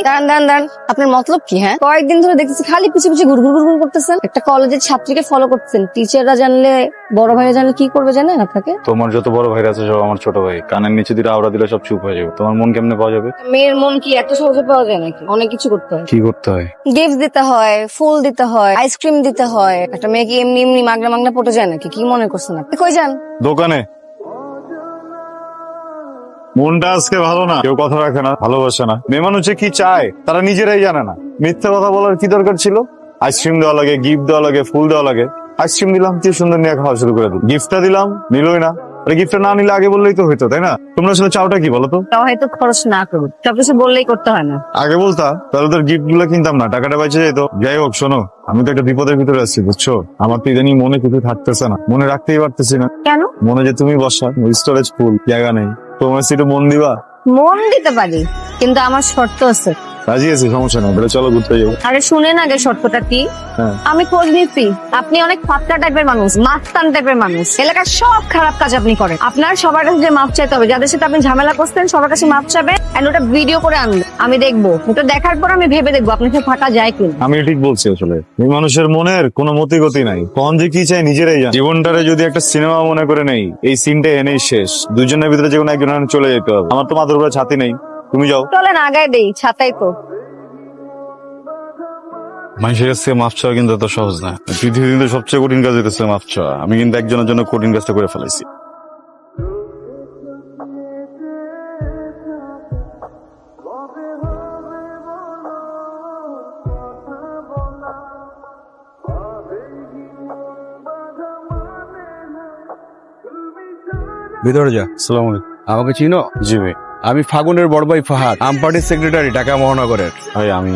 দাঁড়ান দাঁড়ান দাঁড়ান, আপনার মতলব কি? হ্যাঁ, কয়েকদিন ধরে দেখতেছি খালি পিছিয়ে পিছিয়ে ঘুরঘুর করতেছেন। একটা কলেজের ছাত্রীকে ফলো করতেছেন, টিচাররা জানলে, বড় ভাইরা জানলে কি করবে জানেন আপনাকে? তোমার যত বড় ভাইরা আছে সব আমার ছোট ভাই। কানের নিচে দিলে আওড়া দিলে সব চুপ হয়ে যাবে। তোমার মন কেমনে পাওয়া যাবে? মেয়ের মন কি এত সহজে পাওয়া যায় নাকি? অনেক কিছু করতে হয়। কি করতে হয়? গিফট দিতে হয়, ফুল দিতে হয়, আইসক্রিম দিতে হয়। একটা মেয়ে কি এমনি এমনি মাগনা মাগনা পটে যায় নাকি? কি মনে করছেন আপনি? কই যান? দোকানে। মনটা আজকে ভালো না, কেউ কথা রাখে না, ভালোবাসে না। মেয়ে মানুষে কি চায় তারা নিজেরাই জানে না। মিথ্যা কথা বলার কি দরকার ছিল? আইসক্রিম দেওয়া লাগে, গিফট দেওয়া লাগে, ফুল দেওয়া লাগে। আইসক্রিম দিলাম, কি সুন্দর নিয়ে খাওয়া শুরু করে দিল। গিফটটা দিলাম, নিলই না। গিফটটা না নিলে আগে বললেই তো হইতো, তাই না? তোমরা আসলে চাওটা কি বলো তো? তাও হয়তো খরচ না করুন, সবকিছু বললেই করতে হয় না। আগে বলতা তাহলে তোর গিফট গুলো কিনতাম না, টাকাটা বেঁচে যেত। যাই হোক শোনো, আমি তো একটা বিপদের ভিতরে আছি, বুঝছো? আমার তো ইদানিং মনে কিছু থাকতেছে না, মনে রাখতেই পারতেছি না। কেন? মনে যে তুমি বসা, স্টোরেজ ফুল, জায়গা নেই। তোমার সিটে মন দিবা? মন দিতে পারি, কিন্তু আমার শর্ত আছে। রাজি আছি, সমস্যা নেই, বলে চলো ঘুরতে যাবো। আরে শুনেন আগে শর্তটা কি। হ্যাঁ। আমি খোঁজ নিচ্ছি, আপনি অনেক ফাটকা টাইপের মানুষ, মাস্তান টাইপের মানুষ। এলাকার সব খারাপ কাজ আপনি করেন। আপনার সবার কাছে মাপ চাইতে হবে, যাদের সাথে আপনি ঝামেলা করছেন সবার কাছে মাপ চাবে, এন্ড ওটা ভিডিও করে আনবে। আমি দেখবো, ওটা দেখার পর আমি ভেবে দেখবো আপনার সাথে ফাটা যায় কিনা। আমি ঠিক বলছি, আসলে এই মানুষের মনের কোনো মতি গতি নাই, কখন যে কি চাই নিজেরাই জানে। জীবনটারে যদি একটা সিনেমা মনে করে নেই, এই সিনটা এনেই শেষ। দুজনের ভিতরে যে কোনো একজন চলে যেতে হবে। আমার তো মাথার উপরে ছাতি নেই, তুমি যাও। চলেন আগায় দেই, ছাতাই তো। মানুষের কাছে মাফ চাওয়া কিন্তু এত সহজ না। পৃথিবীতে সবচেয়ে কঠিন কাজ হইতেছে মাফ চাওয়া। আমি কিন্তু একজনের জন্য কঠিন কাজটা করে ফেলাইছি। ভিতরে যা। আসসালামু আলাইকুম। আমাকে চিনো? জি ভাই। আমি ফাগুনের বড় ভাই ফাহাদ, আম পার্টির সেক্রেটারি, ঢাকা মহানগরের। ভাই আমি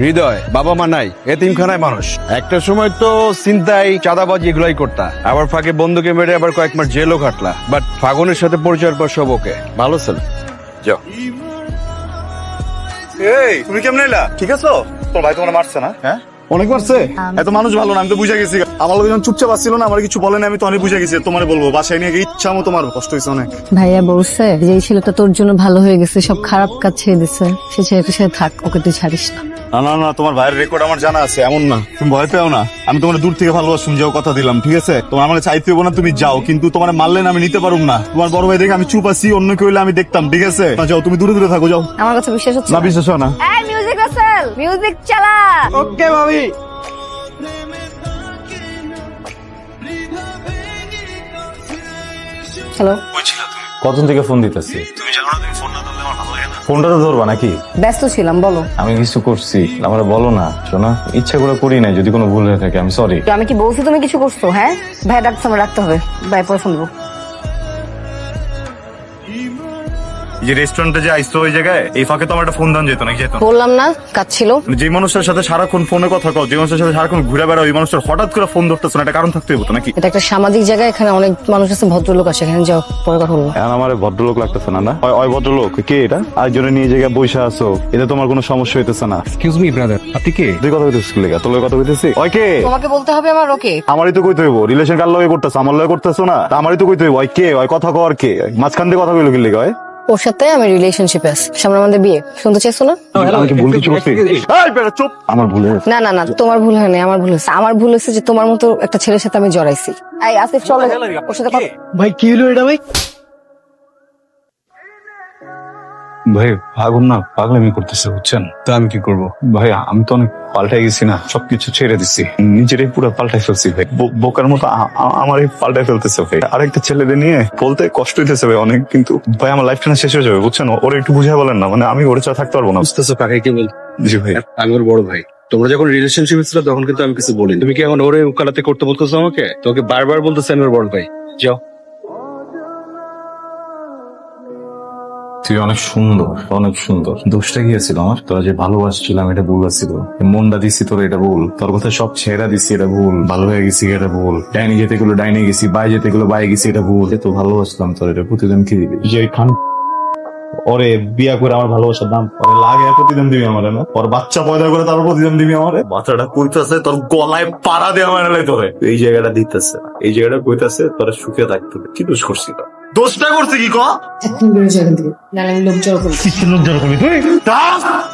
হৃদয়, বাবা মা নাই, এতিমখানায় মানুষ। একটা সময় তো চিন্তাই, চাঁদাবাজি এগুলাই করতা, আবার ফাঁকে বন্ধুকে মেরে আবার কয়েক মাস জেলও কাটলা। বাট ফাগুনের সাথে পরিচয়ের পর সব ওকে, ভালো ছিল। যাও। এই তুমি কেমনে এলা? ঠিক আছো? তোর ভাই তোমার মারছে না? হ্যাঁ, অনেক মারছে। এত মানুষ ভালো না, আমি তো বুঝে গেছি। আমার লোক যখন চুপচাপ আসছিল না, আমার কিছু বলে না, আমি তো অনেক বুঝে গেছি। তোমার বলবো বাসায় নিয়ে গিয়ে ইচ্ছা মতো তোমার কষ্ট হয়েছে অনেক। ভাইয়া বলছে যে এই ছেলেটা তোর জন্য ভালো হয়ে গেছে, সব খারাপ কাজ ছেড়ে দিছে, সে ছেলেটার সাথে থাক, ওকে তুই ছাড়িস না। না না না, তোমার ভাইয়ের রেকর্ড আমার জানা আছে, এমন না। তুমি ভয় পেও না, আমি তোমার দূর থেকে ভালোবাসুন, যাও কথা দিলাম, ঠিক আছে? তোমার আমার চাইতে হবো না, তুমি যাও, কিন্তু তোমার মারলে না আমি নিতে পারুম না। তোমার বড় ভাই দেখে আমি চুপ আছি, অন্য কেউ হইলে আমি দেখতাম, ঠিক আছে? না, যাও, তুমি দূরে দূরে থাকো, যাও। আমার কথা বিশ্বাস হচ্ছে না, বিশ্বাস হয় না। এই মিউজিক রাসেল, মিউজিক চালা। ওকে ভাবি। হ্যালো, কতদিন থেকে ফোন দিতেছি, তুমি জানো না তুমি ফোন না ধরলে আমার ভালো লাগে না। ফোনটা তো ধরবা নাকি? ব্যস্ত ছিলাম, বলো। আমি কিছু করছি, আমার বলো না। শোনা, ইচ্ছা করে করি নাই, যদি কোনো ভুল হয়ে থাকে আমি সরি। আমি কি বলছি তুমি কিছু করছো? হ্যাঁ ভাই, ডাকতে আমার রাখতে হবে, ভাই পরে ফোন দেবো। যে রেস্টুরেন্টে যে আইসো ওই জায়গায়, এই ফাঁকে তো আমার একটা ফোন দান যেত নাকি? যেত। বললাম না, কাজ ছিল। যে মানুষের সাথে সারাক্ষণ ফোনে কথা কও, যে মানুষের সাথে সারাক্ষণ ঘুরে বেড়াও, ওই মানুষের হঠাৎ করে ফোন ধরতেছ না, একটা কারণ থাকতে হবে তো নাকি? এটা একটা সামাজিক জায়গা, এখানে অনেক মানুষ আছে, ভদ্রলোক আছে, এখানে যাও, পরে কথা বলবো। এখন আমার ভদ্রলোক লাগতেছে না। না ওই ভদ্রলোক কে? এটা আরেকজনের নিয়ে জায়গায় বসে আছো, এতে তোমার কোনো সমস্যা হইতেছে না? এক্সকিউজ মি ব্রাদার, আপনি কে? তুই কথা হইতেছিস কি লেগা? তোর লগে কথা হইতেছি? ওই কে? তোমাকে বলতে হবে আমার ওকে। আমারই তো কইতে হইব, রিলেশন কার লগে করতেছ? আমার লগে করতেছো না? তা আমারই তো কইতে হইব। ওই কে? ওই কথা কর কে? মাঝখান দিয়ে কথা কইলো কি লেগা? ওই ওর সাথে আমি রিলেশনশিপে আছি, সামনে আমাদের বিয়ে, শুনতে চাইছো না? আমি কি ভুল কিছু করছি? এই বেটা চুপ। আমার ভুল হয়েছে। না না না, তোমার ভুল হয়নি, আমার ভুল হয়েছে। আমার ভুল হয়েছে যে তোমার মতো একটা ছেলের সাথে আমি জড়াইছি। এই আসিফ, চলো ওর সাথে কথা। ভাই কি হলো এটা ভাই? ভাই আগুন না পাগলামি করতেছে, বুঝছেন? তা আমি কি করবো? ভাই আমি তো অনেক পাল্টাই গেছি না, সবকিছু ছেড়ে দিচ্ছি, নিজেরাই পুরো পাল্টাই ফেলছি ভাই। বোকার মতো আমারই পাল্টাই ফেলতেছে ভাই। আরেকটা ছেলেদের নিয়ে বলতে কষ্ট হইতেছে ভাই অনেক, কিন্তু ভাই আমার লাইফটা শেষ হয়ে যাবে, বুঝছেন? ওরা একটু বুঝাই বলেন না, মানে আমি ওরে ছাড়া থাকতে পারবো না। বুঝতেছো কাকে কি বল? জি ভাই। আমি ওর বড় ভাই। তোমরা যখন রিলেশনশিপে ছিল তখন কিন্তু আমি কিছু বলিনি। তুমি কি এখন ওরে উকালাতে করতে বলতেছো আমাকে? তোকে বারবার বলতেছে আমি ওর বড় ভাই। যাও। তুই অনেক সুন্দর, অনেক সুন্দর। দোষটা গিয়েছিল আমার, তোরা যে ভালোবাসছিলাম এটা ভুল ছিল। মনটা দিছি তোর, এটা ভুল। তোর কথা সব ছেড়া দিছি, এটা ভুল। ভালো হয়ে গেছি, এটা ভুল। ডাইনে যেতে গুলো ডাইনে গেছি, বাই যেতে গুলো বাই গেছি, এটা ভুল। তো ভালোবাসলাম তোর, এটা প্রতিদিন কি দিবি? যে খান ওরে বিয়া করে আমার ভালোবাসার দাম ওরে লাগে, প্রতিদিন দিবি আমার না? ওর বাচ্চা পয়দা করে তারপর প্রতিদিন দিবি আমার? বাচ্চাটা কইতাছে তোর গলায় পাড়া দিয়ে আমার তোরে এই জায়গাটা দিতেছে, এই জায়গাটা কইতাছে তোরা সুখে থাকতে। কি দোষ করছিল? দোষটা করছে কি ক এখন বেরো যাবেন থেকে নাহলে আমি লোক জড়ো করবো। লোক জড়ো করবি তুই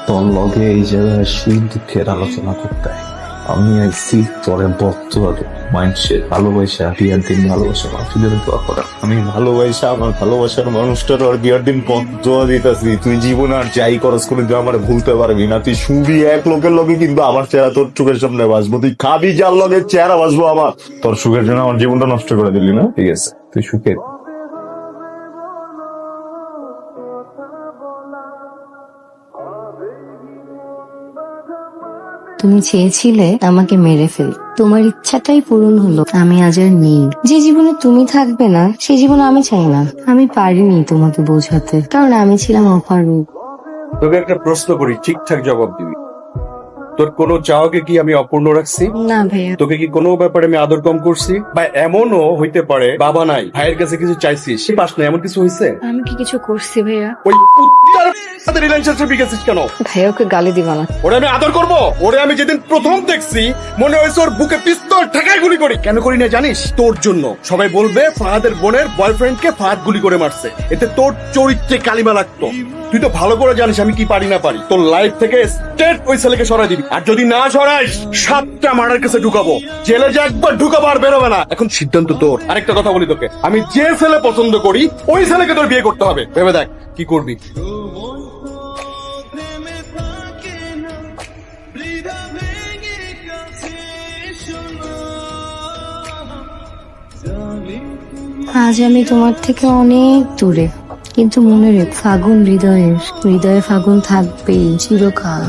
তোর লগে এই জায়গায় সুখ দুঃখের আলোচনা করতে হয়। আমি আইসি তোরে বক্তব্য মাইন্ডসেট ভালোবাসা বিয়ার দিন ভালোবাসা মাহফিলের দোয়া করা। আমি ভালোবাসা আমার ভালোবাসার মানুষটার আর বিয়ার দিন দোয়া দিতেছি। তুই জীবন আর যাই করস করে তুই আমার ভুলতে পারবি না। তুই শুবি এক লোকের লগে কিন্তু আমার চেহারা তোর চোখের সামনে বাসবো। তুই খাবি যার লগে চেহারা বাসবো আমার। তোর সুখের জন্য আমার জীবনটা নষ্ট করে দিলি না, ঠিক আছে তুই সুখের। তুমি চেয়েছিলে আমাকে মেরে ফেল, তোমার ইচ্ছাটাই পূরণ হলো। আমি আজ আর নেই। যে জীবনে তুমি থাকবে না সেই জীবনে আমি চাই না। আমি পারিনি তোমাকে বোঝাতে, কারণ আমি ছিলাম অপারগ। তোকে একটা প্রশ্ন করি, ঠিকঠাক জবাব দিবি। তোর কোনো চাওয়াকে কি আমি অপূর্ণ রাখছি? না ভাইয়া। তোকে কি কোনো ব্যাপারে আমি আদর কম করছি? বা এমনও হইতে পারে বাবা নাই, ভাইয়ের কাছে কিছু চাইছিস, সে পাস না, এমন কিছু হয়েছে? আমি কি কিছু করছি ভাইয়া? ওই কুত্তার সাথে রিলেশনশিপ গেছিস কেন? ভাইয়া ওকে গালি দিবা না। ওরে আমি আদর করব? ওরে আমি যেদিন প্রথম দেখছি মনে হয়েছে ওর বুকে পিস্তল ঠেকায় গুলি করি। কেন করি না জানিস? তোর জন্য। সবাই বলবে ফাহাদের বোনের বয়ফ্রেন্ডকে ফাহাদ গুলি করে মারছে, এতে তোর চরিত্রে কালিমা লাগতো। তুই তো ভালো করে জানিস আমি কি পারি না পারি। তোর লাইফ থেকে স্ট্রেট ওই ছেলেকে সরাই দিবি, আর যদি না সরাইস 7টা মার্ডার কাছে ঢুকাবো। জেলে যে একবার ঢুকাবো আর বেরোবে না। এখন সিদ্ধান্ত তোর। আরেকটা কথা বলি তোকে, আমি যে ছেলে পছন্দ করি ওই ছেলেকে তোর বিয়ে করতে হবে। ভেবে দেখ কি করবি। আজ আমি তোমার থেকে অনেক দূরে, কিন্তু মনে রেখ ফাগুন হৃদয়ে ফাগুন থাকবেই চিরকাল।